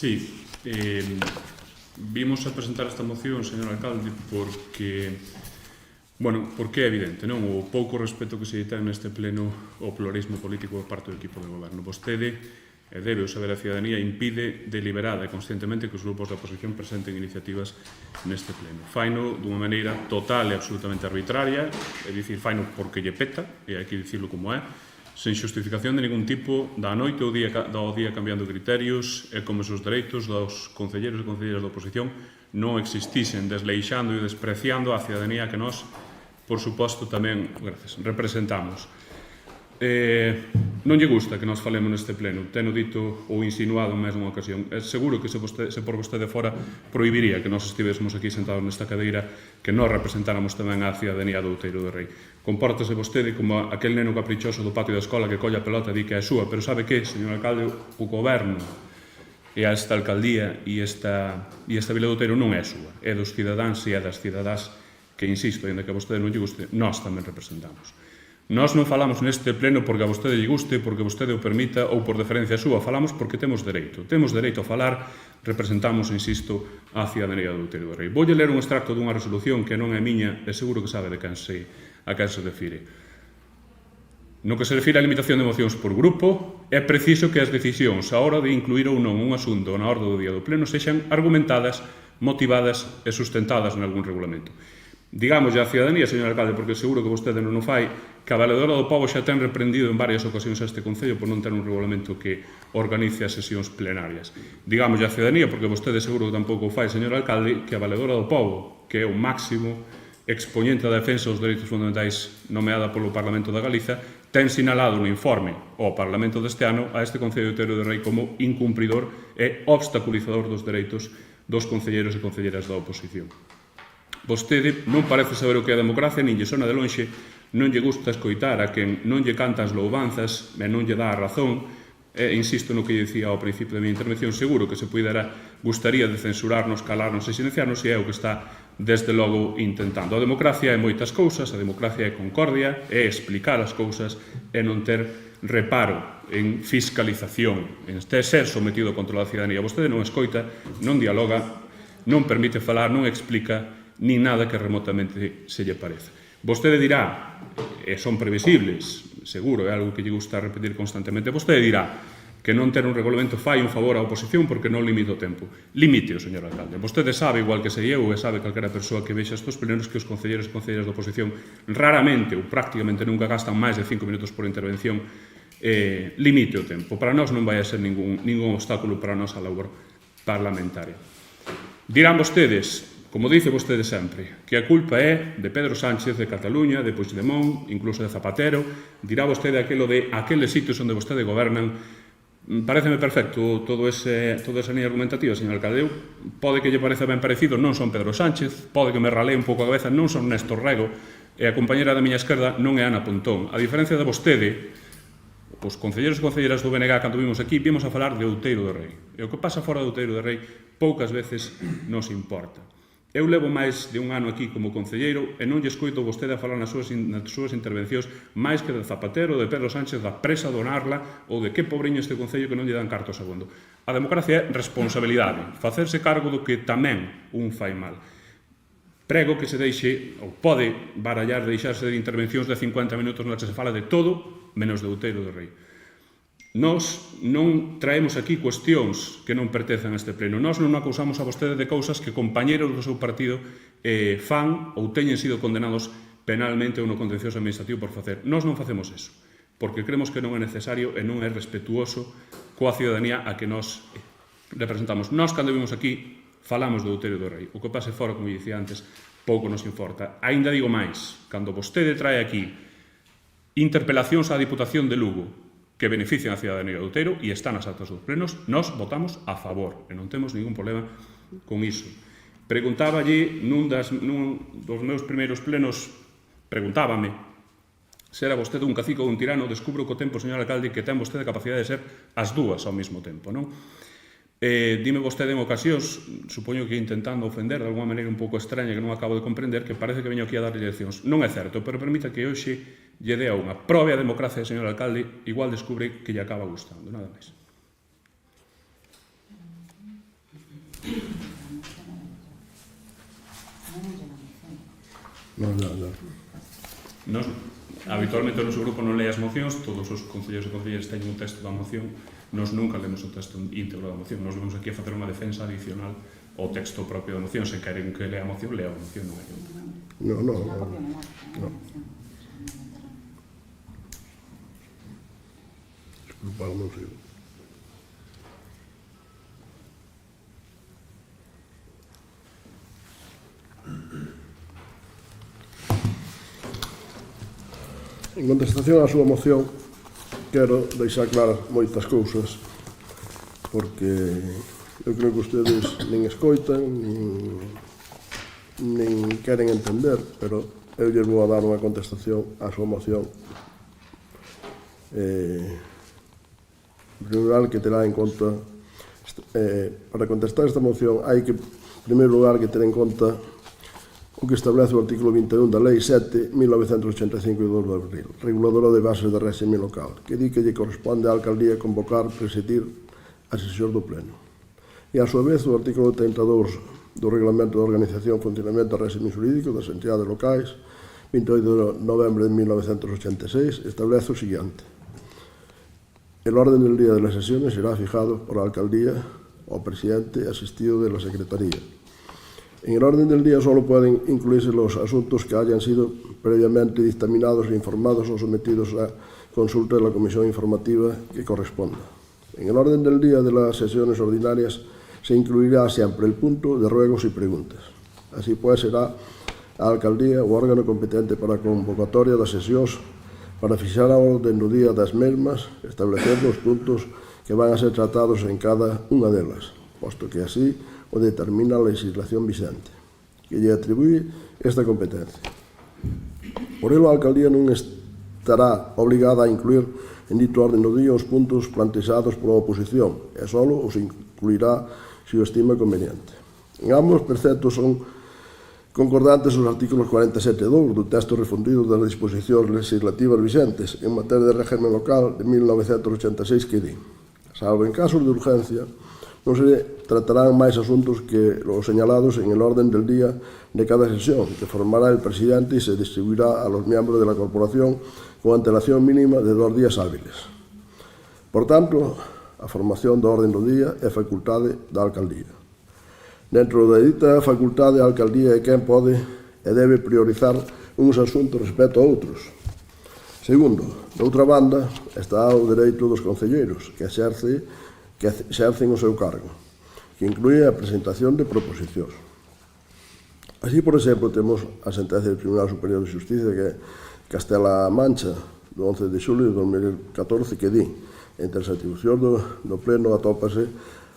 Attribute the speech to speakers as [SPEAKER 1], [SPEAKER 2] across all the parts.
[SPEAKER 1] Sí, vimos a presentar esta moción, señor alcalde, porque é evidente, non? O pouco respeto que se ten neste pleno ao pluralismo político por parte do equipo de goberno. Vostede, e debe o saber a ciudadanía, impide deliberada e conscientemente que os grupos da oposición presenten iniciativas neste pleno. Faino dunha maneira total e absolutamente arbitraria, é dicir, faino porque lle peta, e hai que dicirlo como é, sen xustificación de ningún tipo, da noite ao día cambiando criterios, e como se os dereitos dos concelleiros e concelleiras da oposición non existisen, desleixando e despreciando a ciudadanía que nós, por suposto, tamén representamos. Non lle gusta que nos falemos neste pleno, teno dito ou insinuado en máis dunha ocasión. É seguro que se por vostede fora prohibiría que nós estivésemos aquí sentados nesta cadeira, que nós representáramos tamén a ciudadanía do Outeiro do Rei. Compórtase vostede como aquel neno caprichoso do patio da escola que colle a pelota e di que é súa, pero sabe que, señor alcalde, o goberno e esta alcaldía e esta vila do Outeiro non é súa, é dos cidadáns e é das cidadás que, insisto, ainda que a vostede non lle guste, nós tamén representamos. Nós non falamos neste pleno porque a vostede lle guste, porque vostede o permita ou por deferencia súa, falamos porque temos dereito. Temos dereito a falar, representamos, insisto, a ciudadanía do Outeiro do Rei. Voulle ler un extracto dunha resolución que non é miña e seguro que sabe a quen se refire. No que se refire á limitación de mocións por grupo, é preciso que as decisións á hora de incluir ou non un asunto na orde do día do pleno sexan argumentadas, motivadas e sustentadas en algún regulamento. Digamos a ciudadanía, señor alcalde, porque seguro que vostede non o fai, que a Valedora do Pobo xa ten reprendido en varias ocasións a este Concello por non ter un regulamento que organice as sesións plenarias. Digamos a ciudadanía, porque vostede seguro que tampouco o fai, señor alcalde, que a Valedora do Pobo, que é o máximo expoñente da defensa dos dereitos fundamentais nomeada polo Parlamento da Galiza, ten sinalado no informe ao Parlamento deste ano a este Concello de Outeiro do Rei como incumpridor e obstaculizador dos dereitos dos concelleiros e concelleiras da oposición. Vostede non parece saber o que é a democracia, nin lle sona de lonxe, non lle gusta escoitar a quen non lle canta as louvanzas e non lle dá a razón, e insisto no que lle dicía ao principio da minha intervención, seguro que se gustaría de censurarnos, calarnos e silenciarnos, e é o que está desde logo intentando. A democracia é moitas cousas, a democracia é concordia, é explicar as cousas e non ter reparo en fiscalización, en ser sometido ao control da ciudadanía. Vostede non escoita, non dialoga, non permite falar, non explica nin nada que remotamente se lle pareza. Vostede dirá, e son previsibles, seguro, é algo que lle gusta repetir constantemente, vostede dirá que non ter un regulamento fai un favor á oposición porque non limita o tempo. Limite-o, señor alcalde. Vostede sabe, igual que sei eu, e sabe calquera persoa que vexa estes plenos, que os concelleiros e concelleiras da oposición raramente ou prácticamente nunca gastan máis de 5 minutos por intervención. Limite o tempo. Para nós non vai a ser ningún obstáculo para a nosa labor parlamentaria. Dirán vostedes, como dice vostede sempre, que a culpa é de Pedro Sánchez, de Cataluña, de Puigdemont, incluso de Zapatero. Dirá vostede aquilo de aqueles sitios onde vostede gobernan. Pareceme perfecto toda esa linha argumentativa, señor alcalde. Pode que lle pareza ben parecido, non son Pedro Sánchez, pode que me ralee un pouco a cabeza, non son Néstor Rego, e a compañera da miña esquerda non é Ana Pontón. A diferencia de vostede, os concelleiros e concelleiras do BNG, cando vimos aquí, vimos a falar de Outeiro do Rei. E o que pasa fora do Outeiro do Rei poucas veces nos importa. Eu levo máis de un ano aquí como concelleiro e non lle escoito vostede a falar nas súas intervencións máis que de Zapatero, de Pedro Sánchez, da presa do Narla ou de que pobriño este concello que non lle dan carto segundo. A democracia é responsabilidade, facerse cargo do que tamén un fai mal. Prego que se deixe, ou pode barallar, deixarse de intervencións de 50 minutos nas que se fala de todo menos de Outeiro do Rei. Nós non traemos aquí cuestións que non pertencen a este pleno. Nós non acusamos a vostede de cousas que compañeros do seu partido fan ou teñen sido condenados penalmente ou no contencioso administrativo por facer. Nós non facemos eso, porque creemos que non é necesario e non é respetuoso coa ciudadanía a que nós representamos. Nós, cando vimos aquí, falamos do Outeiro do Rei. O que pase fora, como dicía antes, pouco nos importa. Ainda digo máis, cando vostede trae aquí interpelacións á Diputación de Lugo que benefician a ciudadanía do Outeiro e están nas actas dos plenos, nós votamos a favor e non temos ningún problema con iso. Preguntáballe nun dos meus primeiros plenos, preguntábame se era vostede un cacique ou un tirano. Descubro co tempo, señor alcalde, que ten vostede capacidade de ser as dúas ao mesmo tempo, non? Dime vostede en ocasións, supoño que intentando ofender de alguma maneira un pouco extraña que non acabo de comprender, que parece que veño aquí a darlle leccións. Non é certo, pero permita que hoxe lle dea unha probe a democracia, señor alcalde, igual descubre que lle acaba gustando, nada máis. Nos, habitualmente o noso grupo non lee as mocións, todos os concelleiros e concelleiras teñen un texto da moción, nos nunca lemos o texto íntegro da moción, nos vemos aquí a facer unha defensa adicional ao texto propio da moción. Se queren que lea a moción, lea a moción, non hai outra.
[SPEAKER 2] No. Disculpa, non sei. En contestación á súa moción, quero deixar claras moitas cousas, porque eu creo que ustedes nin escoitan, nin queren entender, pero eu lles vou a dar unha contestación á súa moción. En primeiro lugar, que terá en conta, para contestar esta moción, hai que, en primeiro lugar, que ter en conta o que establece o artículo 21 da Lei 7/1985 de 2 de abril, reguladora de bases de réxime local, que di que lle corresponde á alcaldía convocar, presidir a sesión do pleno. E, a súa vez, o artículo 32 do Reglamento de Organización e Funcionamento do Réxime Xurídico das entidades locais, 28 de novembro de 1986, establece o siguiente: el orden del día de las sesiones será fijado por la alcaldía o presidente asistido de la secretaría. En el orden del día solo pueden incluirse los asuntos que hayan sido previamente dictaminados e informados o sometidos a consulta de la comisión informativa que corresponda. En el orden del día de las sesiones ordinarias se incluirá siempre el punto de ruegos y preguntas. Así pues, será a alcaldía o órgano competente para a convocatoria das sesións para fixar a orden do día das mesmas, establecer os puntos que van a ser tratados en cada unha delas, posto que así o determina a legislación vigente, que lle atribúe esta competencia. Por ello, a alcaldía non estará obligada a incluir en dito orden do día os puntos planteados pola oposición, e só os incluirá se o estima conveniente. En ambos preceptos son concordantes os artículos 47 e 2 do texto refundido das disposicións legislativas vigentes en materia de régimen local de 1986, que di: salvo en casos de urgencia, non se tratarán máis asuntos que los señalados en el orden del día de cada sesión, que formará el presidente y se distribuirá a los miembros de la corporación con antelación mínima de 2 días hábiles. Por tanto, a formación do orden do día é facultade da alcaldía. Dentro da dita facultade, a alcaldía é quen pode e debe priorizar uns asuntos respecto a outros. Segundo, de outra banda, está o dereito dos concelleiros que exercen o seu cargo, que inclúe a presentación de proposicións. Así, por exemplo, temos a sentencia do Tribunal Superior de Xusticia que Castela-A Mancha, do 11 de xulio de 2014, que di: entre as atribucións do Pleno atópase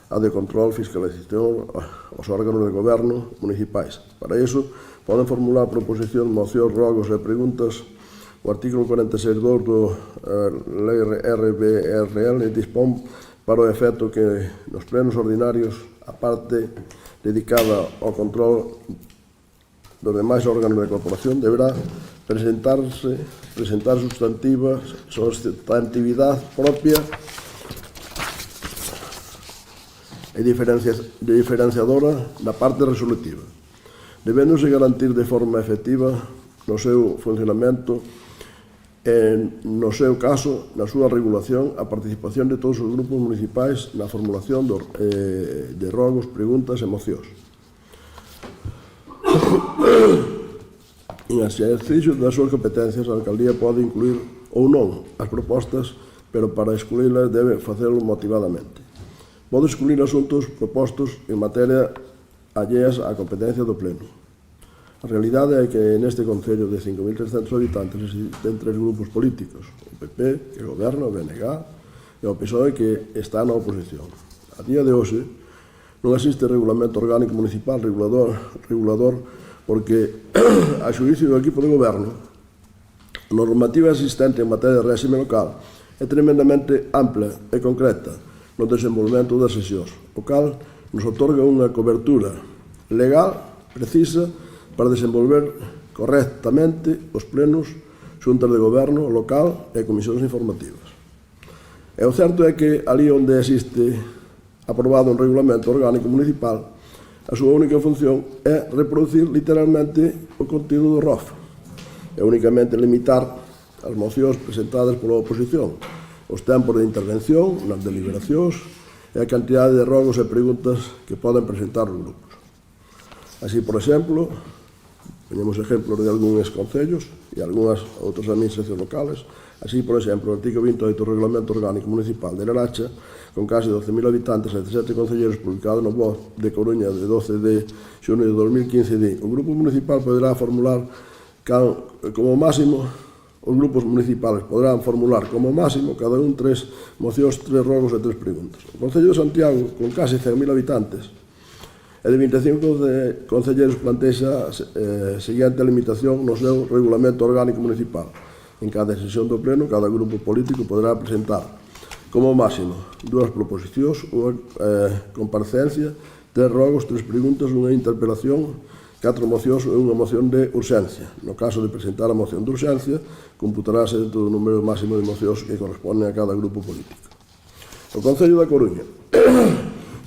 [SPEAKER 2] a de control, fiscalización aos órganos de goberno municipais. Para iso, poden formular proposicións, mocións, rogos e preguntas. O artículo 46.2 do Lei RBRL dispón para o efecto que nos plenos ordinarios a parte dedicada ao control dos demais órganos de corporación deberá presentar substantividade propia e diferenciadora da parte resolutiva, debéndose garantir de forma efectiva no seu funcionamento e, no seu caso, na súa regulación, a participación de todos os grupos municipais na formulación de rogos, preguntas e mocións. En exercicio das súas competencias, a alcaldía pode incluir ou non as propostas, pero para excluílas debe facelo motivadamente. Pode excluir asuntos propostos en materia alleas á competencia do Pleno. A realidade é que neste concello de 5.300 habitantes existen 3 grupos políticos: o PP, que goberna, o BNG, e o PSOE, que está na oposición. A día de hoxe non existe regulamento orgánico municipal regulador porque, a xuízo do equipo de goberno, a normativa existente en materia de réxime local é tremendamente ampla e concreta no desenvolvemento das sesións, o cal nos otorga unha cobertura legal precisa para desenvolver correctamente os plenos, xuntas de goberno local e comisións informativas. E o certo é que ali onde existe aprobado un regulamento orgánico municipal, A súa única función é reproducir literalmente o contido do ROF e únicamente limitar as mocións presentadas pola oposición, os tempos de intervención nas deliberacións e a cantidade de rogos e preguntas que poden presentar os grupos. Así, por exemplo, poñemos exemplos de algúns concellos e algunhas outras administracións locales. Así, por exemplo, o artigo 28 do Reglamento Orgánico Municipal de Laracha, con case 12.000 habitantes e 17 concelleiros, publicado no BOE de Coruña de 12 de xunio de 2015, di: o grupo municipal poderá formular como máximo, os grupos municipales poderán formular como máximo cada un 3 mocións, 3 rogos e 3 preguntas. O Concello de Santiago, con case 100.000 habitantes e de 25 concelleiros, plantexa a seguinte limitación no seu Regulamento Orgánico Municipal. En cada sesión do pleno, cada grupo político poderá presentar como máximo 2 proposicións, unha comparecencia, 3 rogos, 3 preguntas, unha interpelación, 4 mocións e unha moción de urxencia. No caso de presentar a moción de urxencia, computarase dentro do número máximo de mocións que corresponden a cada grupo político. O Concello da Coruña,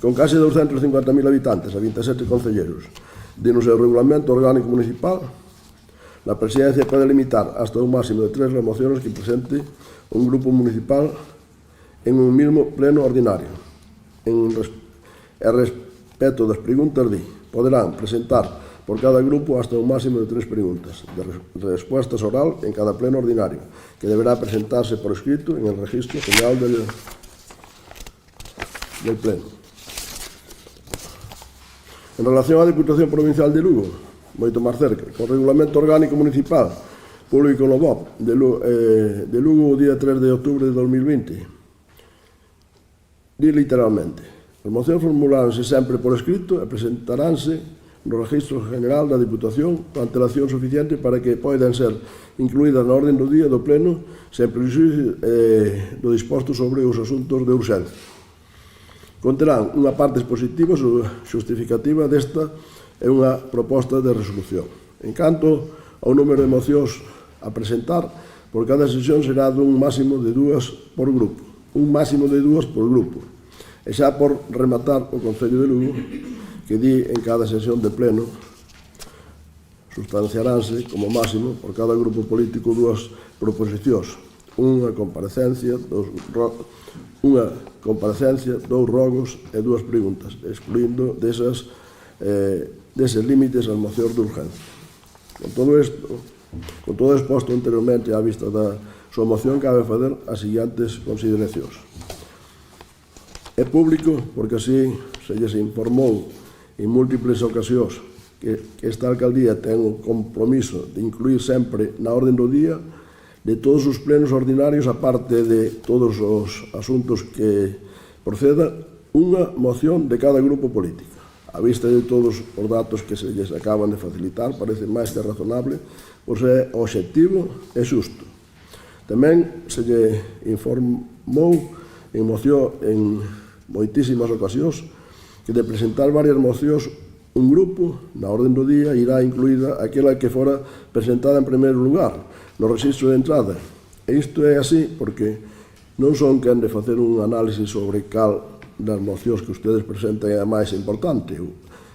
[SPEAKER 2] con case 250.000 habitantes e 27 concelleiros, di no seu Regulamento Orgánico Municipal, la presidencia pode limitar hasta un máximo de 3 mocións que presente un grupo municipal en un mismo pleno ordinario. En respecto das preguntas, di: poderán presentar por cada grupo hasta un máximo de 3 preguntas de respuestas oral en cada pleno ordinario, que deberá presentarse por escrito en el registro general del pleno. En relación á Diputación Provincial de Lugo, moito máis cerca, con o Regulamento Orgánico Municipal público no BOP de Lugo o día 3 de outubro de 2020, di literalmente: as mocións formuláronse sempre por escrito e presentaránse no Registro General da Diputación con antelación suficiente para que poidan ser incluídas na orden do día do pleno sen prexuízo do disposto sobre os asuntos de urxencia. Conterán unha parte expositiva xustificativa desta e unha proposta de resolución. En canto ao número de mocións a presentar, por cada sesión será dun máximo de 2 por grupo. Un máximo de 2 por grupo. E xa por rematar, o Concello de Lugo, que di en cada sesión de pleno, sustanciaránse como máximo por cada grupo político 2 proposicións, unha comparecencia, 2 rogos e 2 preguntas, excluindo deses límites as mocións de urgencia. Con todo exposto anteriormente á vista da súa moción, cabe fazer as seguintes consideracións. É público porque así se lles informou en múltiples ocasións que esta alcaldía ten o compromiso de incluir sempre na orden do día de todos os plenos ordinarios, aparte de todos os asuntos que proceda, unha moción de cada grupo político. A vista de todos os datos que se lles acaban de facilitar, parece máis que razonable, pois é obxectivo e xusto. Tamén se lle informou en moitísimas ocasións que de presentar varias mocións, un grupo, na orden do día, irá incluída aquela que fora presentada en primeiro lugar, no registro de entrada. E isto é así porque non son quen de facer un análise sobre cal das mocións que ustedes presentan é a máis importante,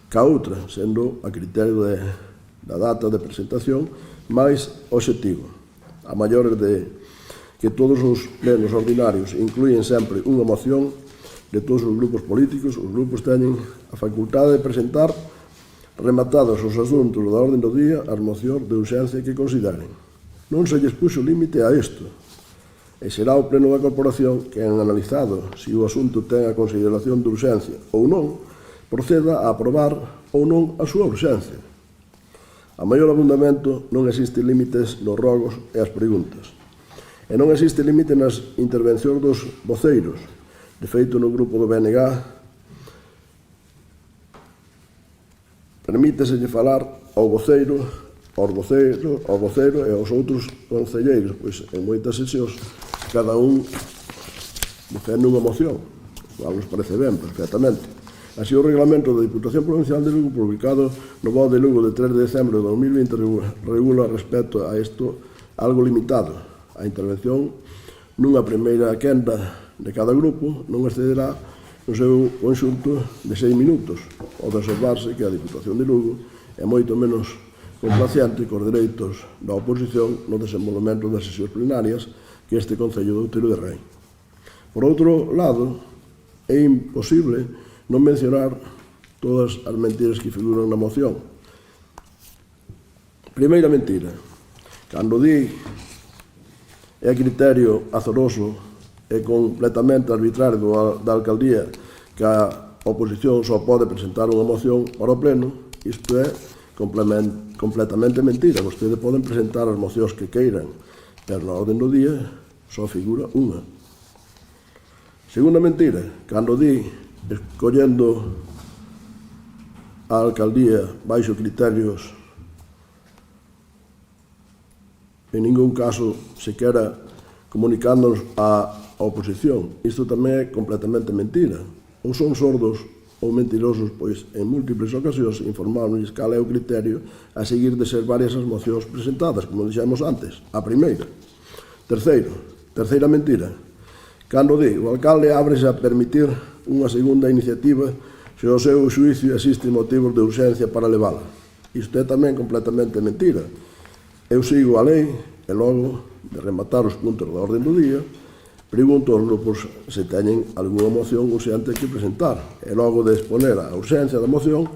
[SPEAKER 2] ca outra, sendo a criterio da data de presentación máis obxectivo. A maiores de que todos os plenos ordinarios incluyen sempre unha moción de todos os grupos políticos, os grupos teñen a facultade de presentar, rematados os asuntos da orden do día, as mocións de urxencia que consideren. Non se lles puxo límite a isto, e será o pleno da corporación que, han analizado se o asunto ten a consideración de urxencia ou non, proceda a aprobar ou non a súa urxencia. A maior abundamento non existe límites nos rogos e as preguntas, e non existe límite nas intervencións dos voceiros. De feito, no grupo do BNG permíteselle falar ao voceiro e aos outros concelleiros, pois en moitas sesións cada un defende unha moción, cual nos parece ben, perfectamente. Así, o Reglamento da Diputación Provincial de Lugo, publicado no BOE de Lugo de 3 de decembro de 2020, regula respecto a isto algo limitado. A intervención nunha primeira quenda de cada grupo non excederá no seu conxunto de 6 minutos, ao de observarse que a Diputación de Lugo é moito menos complaciente cos dereitos da oposición no desenvolvemento das sesións plenarias que este Concello de Outeiro de Rei. Por outro lado, é imposible non mencionar todas as mentiras que figuran na moción. Primeira mentira, cando di é criterio azaroso e completamente arbitrario da alcaldía que a oposición só pode presentar unha moción para o pleno, isto é completamente mentira. Vostedes poden presentar as mocións que queiran, pero na orden do día só figura unha. Segunda mentira, cando di escollendo a alcaldía baixo criterios, en ningún caso sequera comunicándonos á oposición. Isto tamén é completamente mentira. Ou son sordos ou mentirosos, pois en múltiples ocasións informáronlles cal é o criterio a seguir de ser varias as mocións presentadas, como dixemos antes, a primeira. Terceira mentira, cando di o alcalde ábrese a permitir unha segunda iniciativa se ao seu xuicio existen motivos de urxencia para levala. Isto é tamén completamente mentira. Eu sigo a lei e logo de rematar os puntos da orden do día pregunto aos grupos se teñen algunha moción urxente que presentar e logo de exponer a urxencia da moción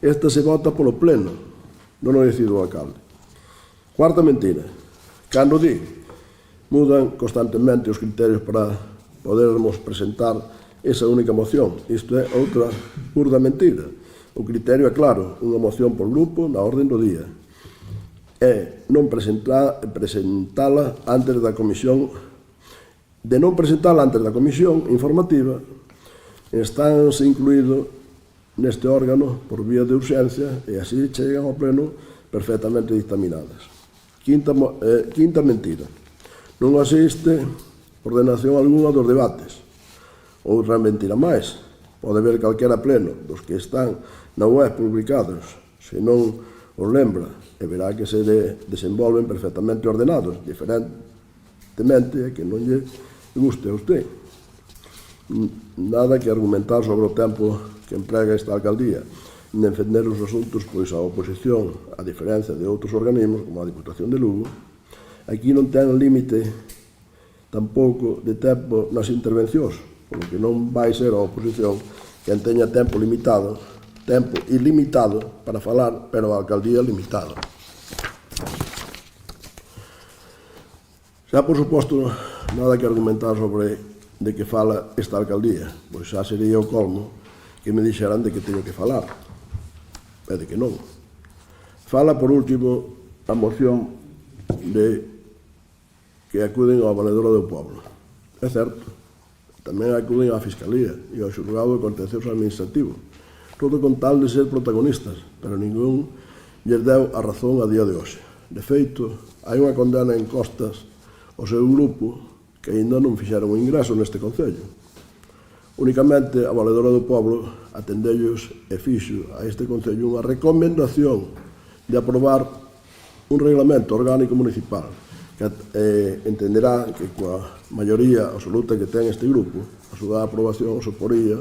[SPEAKER 2] esta se vota polo pleno, non o decide o alcalde. Cuarta mentira, cando di mudan constantemente os criterios para podermos presentar esa única moción. Isto é outra burda mentira. O criterio é claro, unha moción por grupo na orden do día é non presentala antes da comisión informativa. Estánse incluído neste órgano por vía de urxencia e así chegan ao pleno perfectamente dictaminadas. Quinta mentira, non existe ordenación algunha dos debates. Outra mentira máis, pode ver calquera pleno dos que están na web publicados, se non os lembra, e verá que se desenvolven perfectamente ordenados, diferentemente que non lle guste a usted. Nada que argumentar sobre o tempo que emprega esta alcaldía en defender os asuntos, pois a oposición, a diferencia de outros organismos, como a Diputación de Lugo, aquí non ten límite tampouco de tempo nas intervencións, polo que non vai ser a oposición quen teña tempo ilimitado para falar, pero a alcaldía limitado. Xa, por suposto, nada que argumentar sobre de que fala esta alcaldía, pois xa sería o colmo que me dixeran de que teño que falar, e de que non. Fala, por último, a moción de que acuden ao Valedora do Poblo. É certo, tamén acuden á Fiscalía e ao Xulgado de Contencioso Administrativo, todo con tal de ser protagonistas, pero ningún lles deu a razón a día de hoxe. De feito, hai unha condena en costas ao seu grupo que aínda non fixeron un ingreso neste Concello. Únicamente a Valedora do Poblo atendellos e fixo a este Concello unha recomendación de aprobar un reglamento orgánico municipal que entenderá que coa maioría absoluta que ten este grupo, a súa aprobación suporía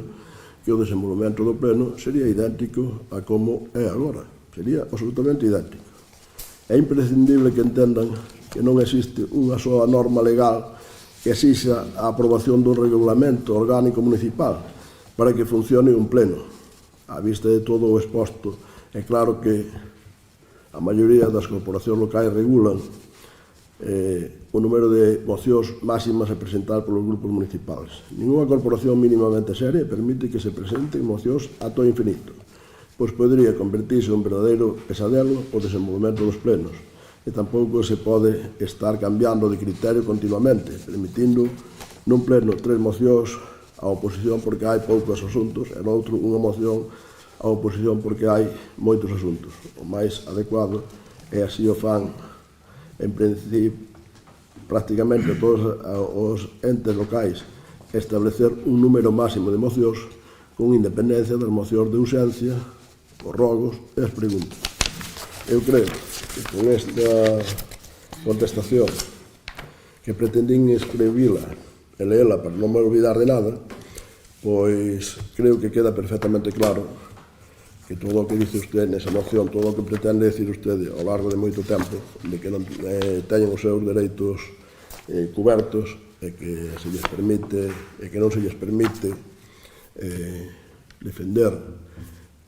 [SPEAKER 2] que o desenvolvemento do pleno sería idéntico a como é agora. Sería absolutamente idéntico. É imprescindible que entendan que non existe unha soa norma legal que exixa a aprobación dun regulamento orgánico municipal para que funcione un pleno. A vista de todo o exposto, é claro que a maioría das corporacións locais regulan o número de mocións máximas a presentar polos grupos municipales. Ninguna corporación mínimamente seria permite que se presenten mocións ata o infinito, pois podería convertirse en un verdadeiro pesadelo o desenvolvemento dos plenos, e tampouco se pode estar cambiando de criterio continuamente, permitindo nun pleno 3 mocións á oposición porque hai poucos asuntos e noutro unha moción á oposición porque hai moitos asuntos. O máis adecuado é así o fan en principio prácticamente todos os entes locais establecer un número máximo de mocións con independencia das mocións de urxencia, os rogos e as preguntas. Eu creo que con esta contestación que pretendín escribila e leela para non me olvidar de nada, pois creo que queda perfectamente claro que todo o que dice usted nesa moción, todo o que pretende decir usted ao largo de moito tempo, de que non teñen os seus dereitos cubertos, e que se lles permite, e que non se lles permite defender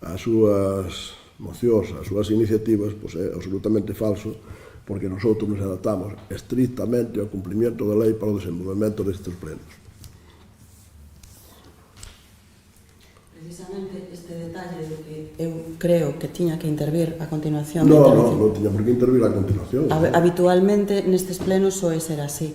[SPEAKER 2] as súas mocións, as súas iniciativas, pois é absolutamente falso, porque nosotros nos adaptamos estrictamente ao cumprimento da lei para o desenvolvemento destes plenos.
[SPEAKER 3] Precisamente este detalle do que eu creo que tiña que intervir a continuación.
[SPEAKER 2] Non tiña por que intervir a continuación.
[SPEAKER 3] Habitualmente nestes plenos soe ser así.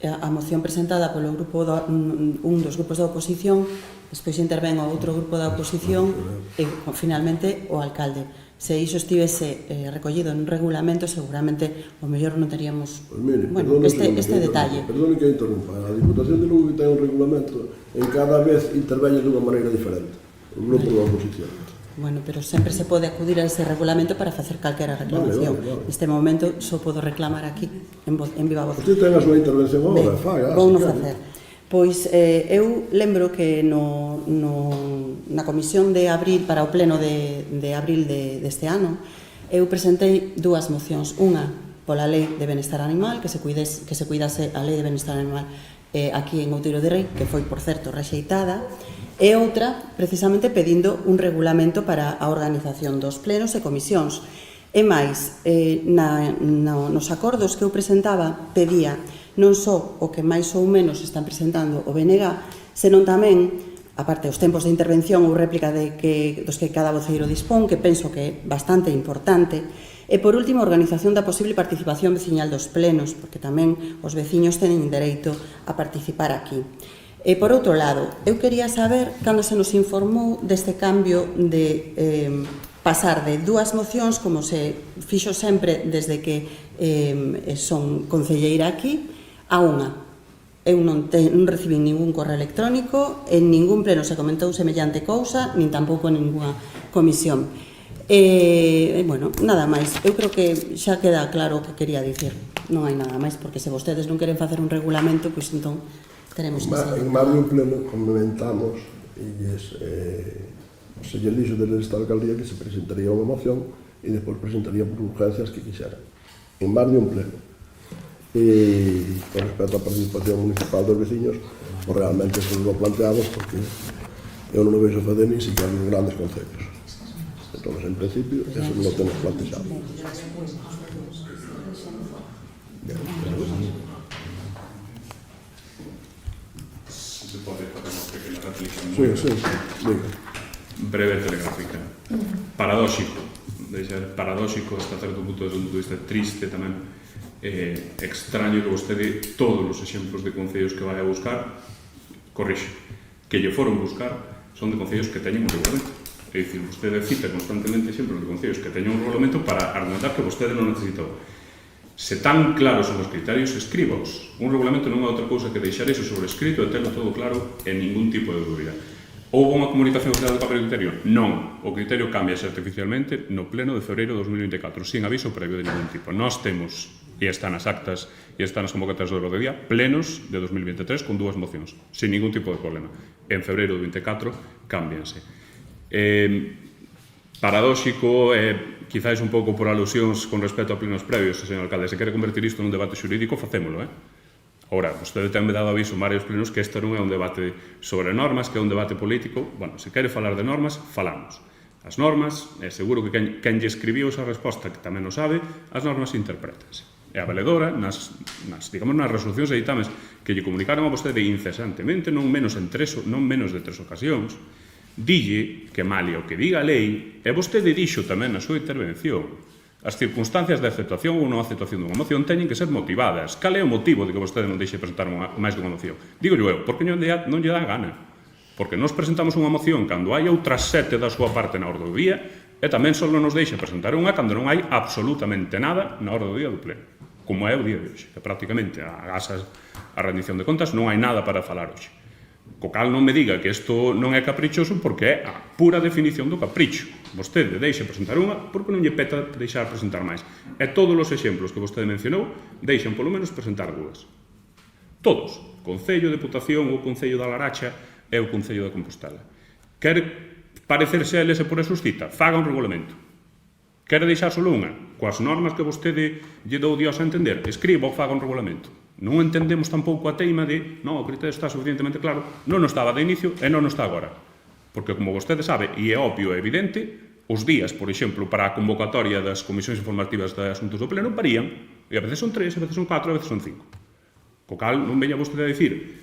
[SPEAKER 3] A moción presentada polo grupo un dos grupos da oposición, despois intervén o outro grupo da oposición e finalmente o alcalde. Se iso estivese recollido en un regulamento, seguramente o mellor non teríamos este detalle.
[SPEAKER 2] Perdone que interrumpa. A Diputación de Lugo ten un regulamento en cada vez interveñe dunha maneira diferente o grupo da oposición.
[SPEAKER 3] Bueno, pero sempre se pode acudir a ese regulamento para facer calquera reclamación. Neste momento só podo reclamar aquí en viva voz.
[SPEAKER 2] Usted ten a súa intervención agora, faga.
[SPEAKER 3] Vou non facer. Pois eu lembro que na comisión de abril, para o pleno de abril deste ano, eu presentei dúas mocións. Unha pola lei de benestar animal, que se cuidase a lei de benestar animal aquí en Outeiro de Rei, que foi, por certo, rexeitada, e outra, precisamente, pedindo un regulamento para a organización dos plenos e comisións. E máis, nos acordos que eu presentaba, pedía non só o que máis ou menos están presentando o BNG, senón tamén, aparte os tempos de intervención ou réplica dos que cada voceiro dispón, que penso que é bastante importante, e por último, a organización da posible participación veciñal dos plenos, porque tamén os veciños teñen dereito a participar aquí. E por outro lado, eu quería saber, cando se nos informou deste cambio de pasar de dúas mocións, como se fixo sempre desde que son concelleira aquí, a unha. Eu non recibín ningún correo electrónico, en ningún pleno se comentou semellante cousa, nin tampouco en ninguna comisión. Bueno, nada máis. Eu creo que xa queda claro o que quería dicir. Non hai nada máis, porque se vostedes non queren facer un regulamento, pois entón teremos que seguir.
[SPEAKER 2] En máis de un pleno comentamos e se lle dixo desde esta alcaldía que se presentaría unha moción e despois presentaría por urgencias que quixeran. En máis de un pleno. E con respecto á participación municipal dos veciños, pues realmente se lo planteamos porque eu non o vexo fazer ni siquiera nos grandes concellos. Entón, en principio, eso non lo temos planteado.
[SPEAKER 1] Se pode facer unha pequena reflexión.
[SPEAKER 2] Sí, diga.
[SPEAKER 1] Breve telegráfica. Paradóxico hasta certo punto, desde un punto de vista triste tamén, extraño que vostede todos os exemplos de concellos que vai a buscar, corrixe, que lle foron buscar son de concellos que teñen un regulamento. É dicir, vostede cita constantemente exemplos de concellos que teñen un regulamento para argumentar que vostede non necesitou. Se tan claros son os criterios, escríbaos. Un regulamento non é outra cousa que deixar iso sobre escrito e terlo todo claro en ningún tipo de dúbida. Houve unha comunicación oficial do papel criterio? Non. O criterio cambia artificialmente no pleno de febreiro de 2024, sin aviso previo de ningún tipo. Nós temos, e están as actas e están as convocatorias do orde do día, plenos de 2023 con dúas mocións, sin ningún tipo de problema. En febreiro de 24 cámbianse. Paradóxico, quizáis un pouco por alusións con respecto a plenos previos, señor alcalde, se quere convertir isto nun debate xurídico, facémolo, Ora, vostede ten dado aviso en varios plenos que este non é un debate sobre normas, que é un debate político. Bueno, se quere falar de normas, falamos. As normas, seguro que quen lle escribiu esa resposta, que tamén o sabe, as normas interpretanse. E a valedora, nas resolucións e ditames que lle comunicaron a vostede incesantemente, non menos de 3 ocasións, dille que malia o que diga a lei, e vostede dixo tamén na súa intervención, as circunstancias de aceptación ou non aceptación dunha moción teñen que ser motivadas. Cal é o motivo de que vostede non deixe presentar máis dunha moción? Digo eu, porque non lle dá gana. Porque nós presentamos unha moción cando hai outras 7 da súa parte na orde do día e tamén só nos deixe presentar unha cando non hai absolutamente nada na orde do día do pleno. Como é o día de hoxe, que prácticamente a rendición de contas non hai nada para falar hoxe. Co cal non me diga que isto non é caprichoso porque é a pura definición do capricho. Vostede deixa presentar unha porque non lle peta deixar presentar máis. E todos os exemplos que vostede mencionou deixan polo menos presentar dúas. Todos. Concello, Deputación ou Concello da Laracha é o Concello de Compostela. Quere parecerse a eles e por eso suscita, faga un regulamento. Quere deixar só unha, coas normas que vostede lle dou Dios a entender, escriba ou faga un regulamento. Non entendemos tampouco a teima de non, o criterio está suficientemente claro, non estaba de inicio e non está agora. Porque, como vostede sabe, e é obvio e evidente, os días, por exemplo, para a convocatoria das comisións informativas de asuntos do pleno varían, e a veces son 3, a veces son 4, a veces son 5. Co cal, non veña vostede a dicir,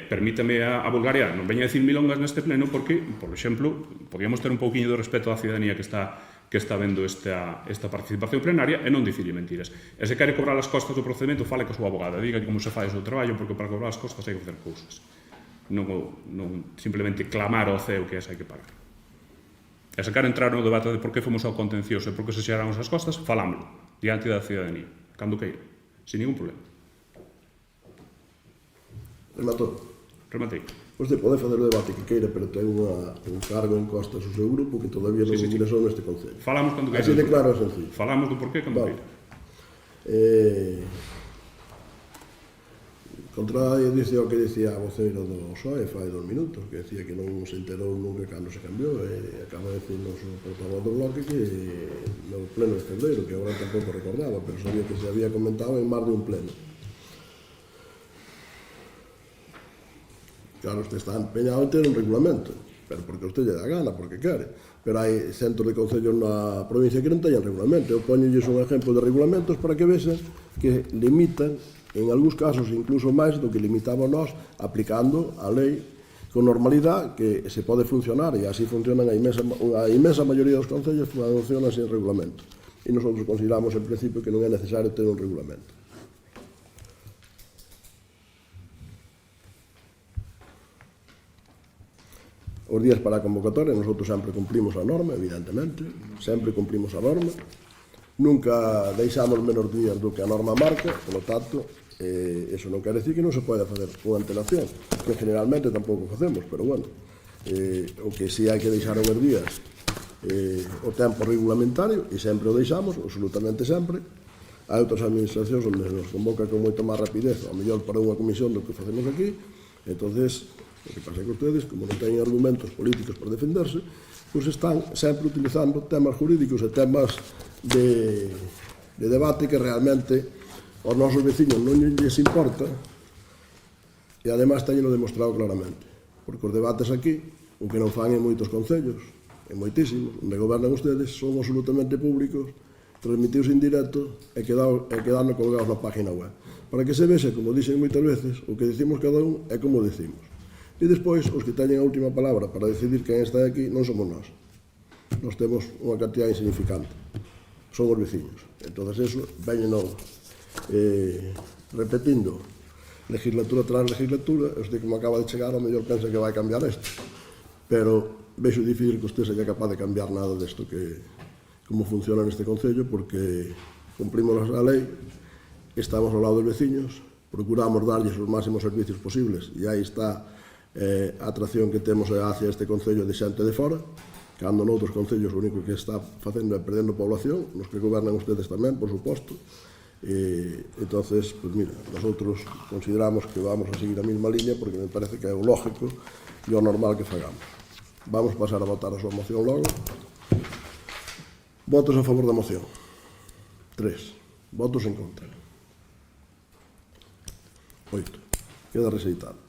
[SPEAKER 1] permítame a vulgaridade, non veña a dicir milongas neste pleno porque, por exemplo, podíamos ter un pouquiño de respeto á ciudadanía que está vendo esta participación plenaria e non dicirlle mentiras. E se quere cobrar as costas do procedimento, fale co súa abogada, diga como se fai o seu traballo, porque para cobrar as costas hai que facer cousas. Non simplemente clamar ao ceo que esa hai que pagar. E se quere entrar no debate de por que fomos ao contencioso e por que se xeramos as costas, falámoslo, diante da ciudadanía, cando queira, sin ningún problema.
[SPEAKER 2] Rematou.
[SPEAKER 1] Rematei.
[SPEAKER 2] Vostede pode fazer o debate que queira, pero ten un cargo en costas o seu grupo que todavía non ingresou neste Concello.
[SPEAKER 1] Falamos cando queira.
[SPEAKER 2] Así de claro e sencillo.
[SPEAKER 1] Falamos do porqué cando queira.
[SPEAKER 2] Contrario dice o que dicía a voceiro do PSOE fai 2 minutos, que decía que non se enterou nunca cando se cambiou, e acaba de decirnos o portavoz do bloque que no pleno de febrero, que agora tampouco recordaba, pero sabía que se había comentado en máis de un pleno. Claro, usted está empeñado en ter un regulamento, pero porque usted lle dá gana, porque quere. Pero hai centros de concellos na provincia que non teñen regulamento. Eu poñolles un exemplo de regulamentos para que vexan que limitan, en algúns casos, incluso máis do que limitamos nós, aplicando a lei con normalidade, que se pode funcionar, e así funcionan a inmensa maioría dos concellos que funcionan sin regulamento. E nosotros consideramos, en principio, que non é necesario ter un regulamento. Os días para a convocatoria, nosotros sempre cumplimos a norma, evidentemente, sempre cumplimos a norma, nunca deixamos menos días do que a norma marca, polo tanto, eso non quere decir que non se pode facer unha antelación, que generalmente tampouco facemos, pero bueno, o que sí hai que deixar uns días o tempo regulamentario, e sempre o deixamos, absolutamente sempre. Hai outras administracións onde nos convoca con moito máis rapidez, ao mellor para unha comisión do que facemos aquí, entonces o que pasa é que ustedes, como non teñen argumentos políticos para defenderse, pois están sempre utilizando temas jurídicos e temas de debate que realmente aos nosos veciños non lles importa, e ademais teñeno demostrado claramente, porque os debates aquí, o que non fan en moitos concellos, en moitísimos, onde gobernan ustedes, son absolutamente públicos, transmitidos en directo e quedando colgados na página web, para que se vexe, como dixen moitas veces, o que dicimos cada un é como decimos. E despois, os que teñen a última palabra para decidir quen está aquí non somos nós. Nós temos unha cantidad insignificante. Son os veciños. Entón, eso, veñeno repetindo legislatura tras legislatura. Usted, como acaba de chegar, ao mellor pensa que vai cambiar isto. Pero vexo difícil que usted seja capaz de cambiar nada desto que como funciona neste Concello, porque cumprimos a lei, estamos ao lado dos veciños, procuramos darlles os máximos servicios posibles, e aí está a atracción que temos hacia este Concello de xente de fora, cando noutros concellos o único que está facendo é perdendo población, nos que gobernan ustedes tamén, por suposto. Entonces, pues mira, nosotros consideramos que vamos a seguir a mesma línea porque me parece que é o lógico e o normal que fagamos. Vamos pasar a votar a súa moción logo. Votos a favor da moción. 3. Votos en contra. 8. Queda rexeitado.